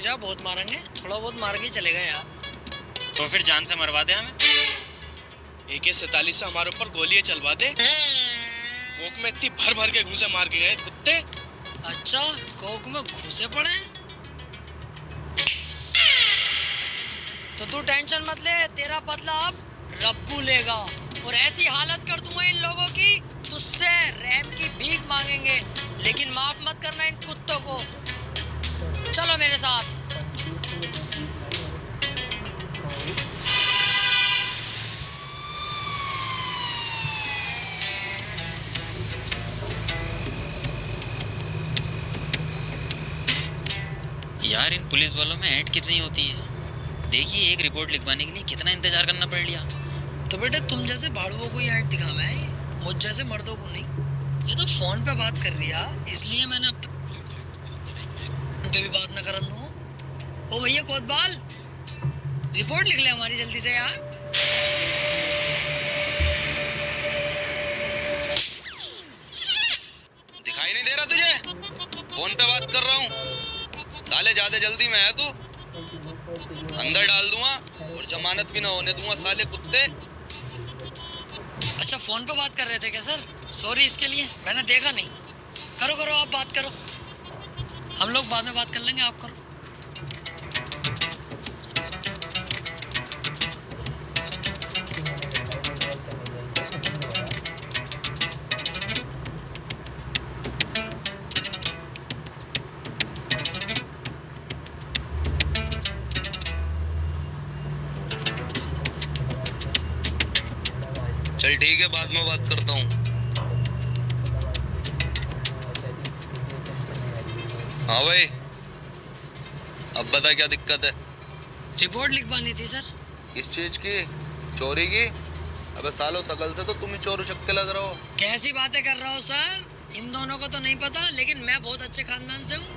सोच रहा बहुत मारेंगे, थोड़ा बहुत मार के चलेगा यार। तो फिर जान से मरवा दे हमें। AK-47 से हमारे ऊपर गोलियां चलवा दे। कोक में इतनी भर भर के घूसे मार के गए कुत्ते। अच्छा, कोक में घुसे पड़े। तो तू टेंशन मत ले, तेरा बदला अब रब्बू लेगा। और ऐसी हालत कर दूंगा इन लोगों की, तुझसे रहम की भीख मांगेंगे, लेकिन माफ मत करना इन कुत्तों को। चलो मेरे साथ। यार इन पुलिस वालों में ऐड कितनी होती है। देखिए, एक रिपोर्ट लिखवाने के लिए कितना इंतजार करना पड़ लिया। तो बेटे तुम जैसे भाड़ुओं को ही ऐड दिखाना है, मुझ जैसे मर्दों को नहीं। ये तो फोन पे बात कर रही है, इसलिए मैंने अब तक पे भी बात न करन दूं। ओ भैया कोतवाल, रिपोर्ट लिख ले हमारी जल्दी से यार। दिखाई नहीं दे रहा तुझे? फोन पे बात कर रहा हूँ। साले ज्यादा जल्दी में है तू। अंदर डाल दूंगा और जमानत भी ना होने दूंगा साले कुत्ते। अच्छा, फोन पे बात कर रहे थे क्या सर? सॉरी इसके लिए, मैंने देखा नहीं। करो करो, आप बात करो, हम लोग बाद में बात कर लेंगे, आप करो। चल ठीक है, बाद में बात करता हूँ। हाँ भाई, अब बता क्या दिक्कत है? रिपोर्ट लिखवानी थी सर। किस चीज की? चोरी की? अबे सालों सकल से तो तुम ही चोर उचक्के लग रहे हो। कैसी बातें कर रहा हो सर? इन दोनों को तो नहीं पता, लेकिन मैं बहुत अच्छे खानदान से हूँ।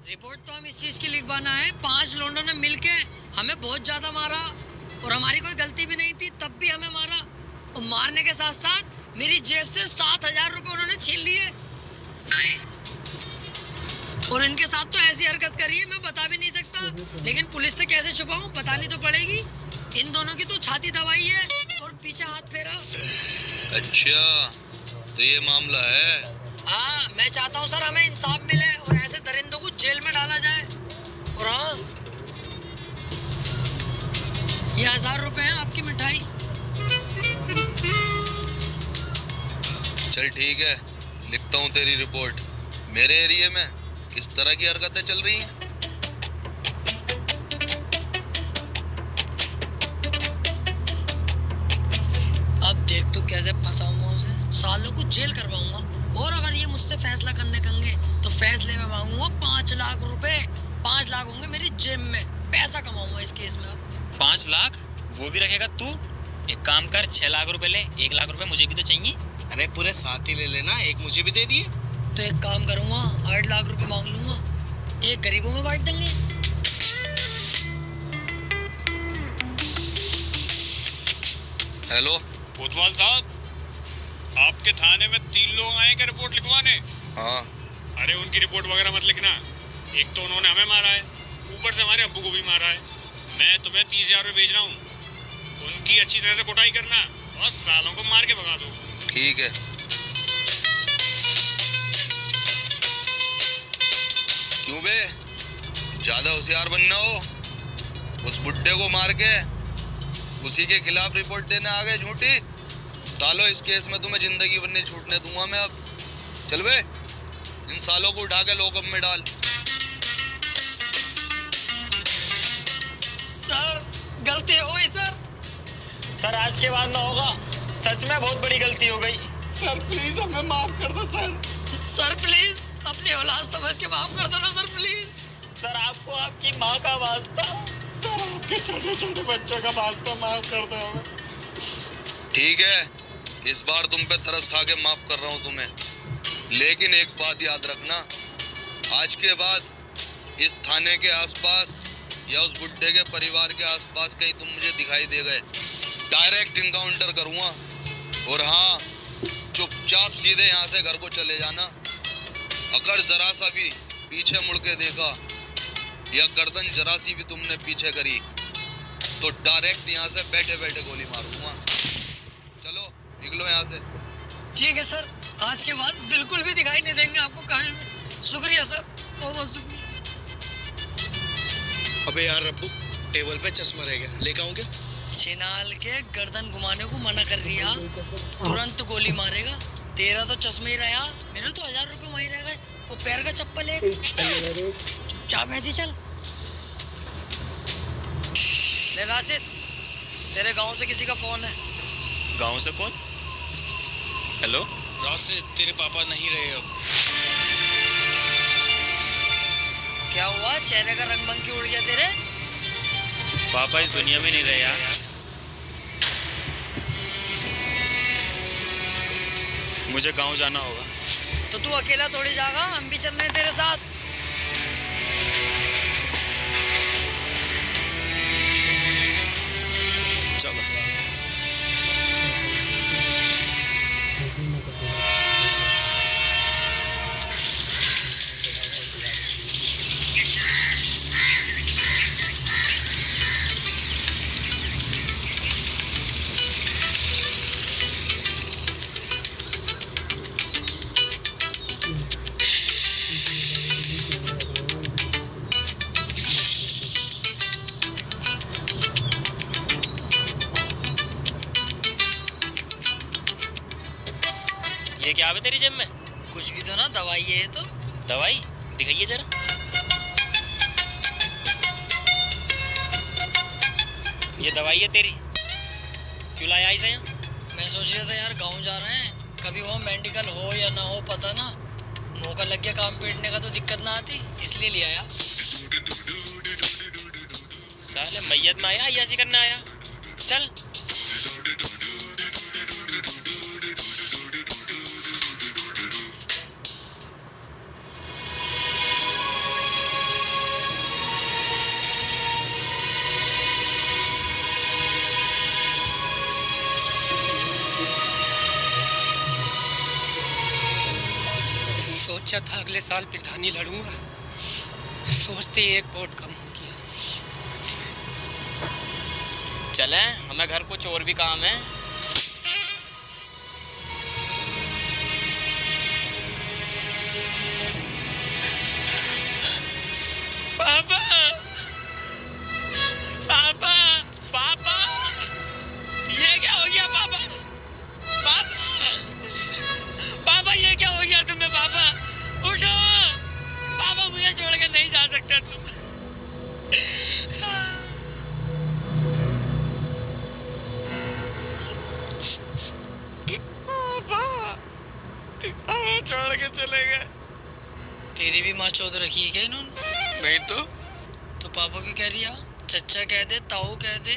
रिपोर्ट तो हम इस चीज की लिखवाना है, 5 लोगों ने मिलके हमें बहुत ज्यादा मारा और हमारी कोई गलती भी नहीं थी, तब भी हमें मारा। और मारने के साथ साथ मेरी जेब से 7,000 रुपए उन्होंने छीन लिए। और इनके साथ तो ऐसी हरकत करी है, मैं बता भी नहीं सकता, लेकिन पुलिस से कैसे छुपाऊं, बतानी तो पड़ेगी। इन दोनों की तो छाती दबाई है और पीछे हाथ फेरा। अच्छा, तो ये मामला है। हाँ, मैं चाहता हूँ सर हमें इंसाफ मिले और ऐसे दरिंदों को जेल में डाला जाए। और हाँ, ये 1,000 रुपए है आपकी मिठाई। चल ठीक है, लिखता हूँ तेरी रिपोर्ट। मेरे एरिया में किस तरह की हरकतें चल रही हैं? अब देख तू कैसे फंसाऊंगा उसे, सालों को जेल करवाऊंगा। और अगर ये मुझसे फैसला करने कंगे तो फैसले में मांगूंगा 5 लाख रुपए। 5 लाख होंगे मेरी जेब में, पैसा कमाऊंगा इस केस में। अब 5 लाख वो भी रखेगा तू? एक काम कर, 6 लाख रुपए ले, 1 लाख रुपए मुझे भी तो चाहिए। अरे पूरे साथ ही ले लेना, एक मुझे भी दे दिए। तो एक काम करूंगा, 8 लाख रुपए मांग लूंगा, एक गरीबों में बांट देंगे। हेलो कोतवाल साहब, आपके थाने में 3 लोग आए क्या रिपोर्ट लिखवाने? हाँ। अरे उनकी रिपोर्ट वगैरह मत लिखना। एक तो उन्होंने हमें मारा है, ऊपर से हमारे अब्बू को भी मारा है। मैं तुम्हें 30,000 रुपये भेज रहा हूँ, उनकी अच्छी तरह से कुटाई करना और सालों को मार के भगा दो। ठीक है। क्यों बे, ज्यादा होशियार बनना हो? उस बुड्ढे को मार के उसी के खिलाफ रिपोर्ट देने आ गए झूठी? सालों, इस केस में तुम्हें जिंदगी भर नहीं छूटने दूंगा मैं अब। चल बे, इन सालों को उठा के लोकअप में डाल। सर गलती हो गई सर। सर आज के बाद ना होगा, सच में बहुत बड़ी गलती हो गई। सर प्लीज हमें माफ कर दो सर। सर प्लीज अपनी औलाद समझ के माफ कर दो ना सर, प्लीज। सर आपको आपकी माँ का वास्ता। सर आपके छोटे छोटे बच्चों का वास्ता माफ कर दो हमें। ठीक है, इस बार तुम पे तरस खा के माफ कर रहा हूँ तुम्हें, लेकिन एक बात याद रखना, आज के बाद इस थाने के आसपास या उस बुड्ढे के परिवार के आसपास कहीं तुम मुझे दिखाई दे गए, डायरेक्ट इनकाउंटर करूँगा। और हाँ, चुपचाप सीधे यहाँ से घर को चले जाना। अगर जरा सा भी पीछे मुड़ के देखा या गर्दन जरा सी भी तुमने पीछे करी तो डायरेक्ट यहाँ से बैठे बैठे गोली मारूंगा। चलो निकलो यहाँ से। ठीक है सर, आज के बाद बिल्कुल भी दिखाई नहीं देंगे आपको कानून में। शुक्रिया सर, बहुत बहुत शुक्रिया। अबे यार रब्बू, टेबल पे चश्मा रह गया, लेकर आऊं क्या? छिनाल के गर्दन घुमाने को मना कर रही है, तुरंत गोली मारेगा। तेरा तो चश्मे ही रहा, मेरे तो 1000 रुपए वहीं रह गए। वो पैर का चप्पल है, चुपचाप ऐसे चल। ले राशिद, तेरे गांव से किसी का फोन है। गांव से कौन? हेलो राशिद, तेरे पापा नहीं रहे अब। क्या हुआ, चेहरे का रंग बंग क्यों उड़ गया तेरे? पापा इस दुनिया में नहीं रहे यार। मुझे गांव जाना होगा। तो तू अकेला थोड़ी जाएगा, हम भी चल रहे हैं तेरे साथ। चलो। ये क्या है तेरी जेब में? कुछ भी तो ना, दवाई है ये तो। दवाई दिखाइए जरा। ये दवाई है तेरी? क्यों लाया इसे यहाँ? मैं सोच रहा था यार, गांव जा रहे हैं, कभी वो मेडिकल हो या ना हो पता ना, मौका लग गया काम पेटने का तो दिक्कत ना आती, इसलिए ले आया। साले मैयत में आया या ऐसी करने आया? चल। सोचा था अगले साल प्रधानी लड़ूंगा, सोचते ही एक वोट कम हो गया। चले, हमें घर कुछ और भी काम है। पापा, पापा, पापा, ये क्या हो गया पापा? पापा, पापा ये क्या हो गया तुम्हें? पापा उठो, पापा मुझे छोड़ के नहीं जा सकते तुम। पापा छोड़ के चले गए। तेरी भी माँ चौध रखी है क्या इन्होंने? नहीं तो पापा क्यों कह रही है? चचा कह दे, ताऊ कह दे,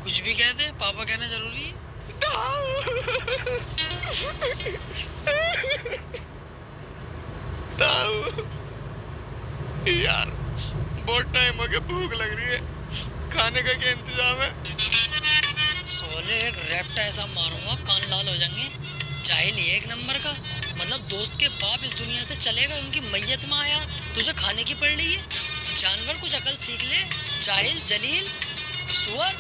कुछ भी कह दे, पापा कहना जरूरी है? यार बहुत टाइम हो गया, भूख लग रही है, खाने का क्या इंतजाम है? सोले एक रैप्टा ऐसा मारूंगा कान लाल हो जाएंगे। जाहिल ही एक नंबर का, मतलब दोस्त के बाप इस दुनिया से चलेगा, उनकी मैयत में आया, तुझे खाने की पड़ रही है। जानवर कुछ अकल सीख ले, जाहिल जलील सुअर।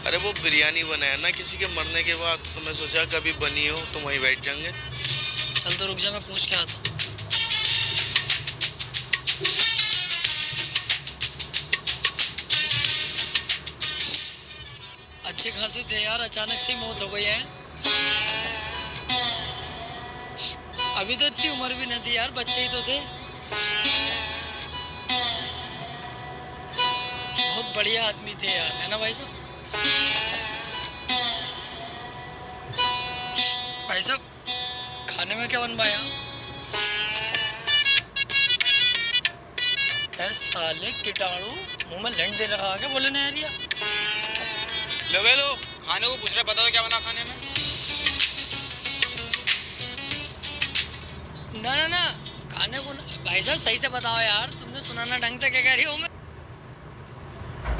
अरे वो बिरयानी बनाया ना किसी के मरने के बाद, तो मैं सोचा कभी बनी हो तो वहीं बैठ जाएंगे। चल तो रुक जा, मैं पूछ के आता हूँ। अच्छे खासे थे यार, अचानक से मौत हो गई है। अभी तो इतनी उम्र भी नहीं थी यार, बच्चे ही तो थे। बहुत बढ़िया आदमी थे यार, है ना भाई साहब? भाई साहब, खाने में क्या बनवाया? ऐ साले कीटाणु, मुंह में लंड दे रखा है क्या? बोले ना यार। लो खाने को पूछ रहे, पता था क्या बना खाने में? ना खाने को ना। भाई साहब सही से बताओ यार, तुमने सुना ना ढंग से क्या कह रही हो? मैं